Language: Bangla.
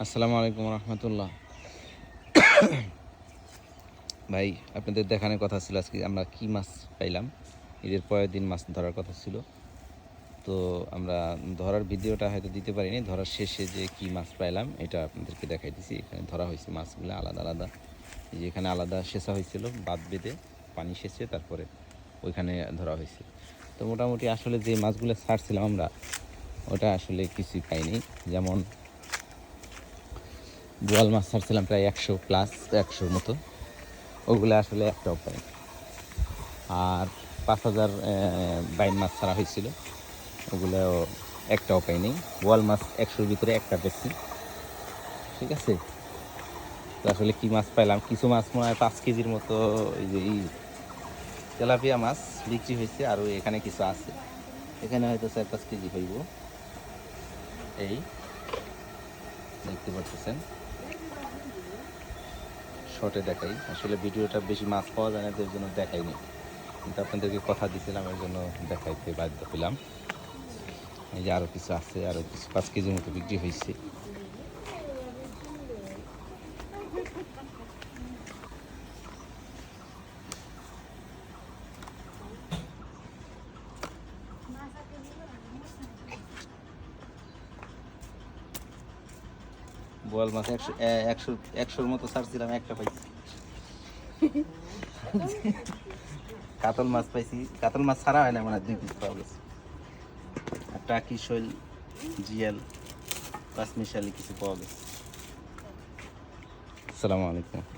আসসালামু আলাইকুম রহমতুল্লাহ। ভাই, আপনাদের দেখানোর কথা ছিল আজকে আমরা কি মাছ পাইলাম। ঈদের পরের দিন মাছ ধরার কথা ছিল, তো আমরা ধরার ভিডিওটা হয়তো দিতে পারিনি। ধরার শেষে যে কি মাছ পাইলাম এটা আপনাদেরকে দেখাই দিছি। এখানে ধরা হয়েছে মাছগুলো আলাদা আলাদা, এই যে এখানে আলাদা সেচা হয়েছিল, বাঁধ বেঁধে পানি সেচে তারপরে ওইখানে ধরা হয়েছে। তো মোটামুটি আসলে যে মাছগুলো ছাড়ছিলাম আমরা, ওটা আসলে কিছুই পাইনি। যেমন বোয়াল মাছ ছাড়ছিলাম প্রায় 100+, 100-র মতো, ওগুলো আসলে একটাও পাই। আর 5,000 বাইন মাছ ছাড়া হয়েছিল, ওগুলো একটাও পাইনি। বোয়াল মাছ 100-র ভিতরে একটা পেয়েছি, ঠিক আছে। তো আসলে কি মাছ পাইলাম, কিছু মাছ মনে হয় 5 কেজির মতো এই যে এই তেলাপিয়া মাছ বিক্রি হয়েছে, আর এখানে কিছু আছে, এখানে হয়তো 4-5 কেজি হইব। এই দেখতে পাচ্ছেন, শর্টে দেখাই। আসলে ভিডিওটা বেশি মাছ পাওয়া যায় না, এর জন্য দেখাইনি, কিন্তু আপনাদেরকে কথা দিয়েছিলাম, এর জন্য দেখাইতে বাধ্য হলাম। এই যে আরও কিছু আছে, আরও কিছু 5 কেজির মতো বিক্রি হয়েছে। বোয়াল মাছ 100-100-100-র মতো ছাড়ছিলাম, একটা পাইছি। কাতল মাছ পাইছি, কাতল মাছ ছাড়া হয় না, মানে 2 পিস পাওয়া গেছে। আর টাকি, শৈল, জিয়াল, পাঁচমিশালি কিছু পাওয়া গেছে। আসসালামু আলাইকুম।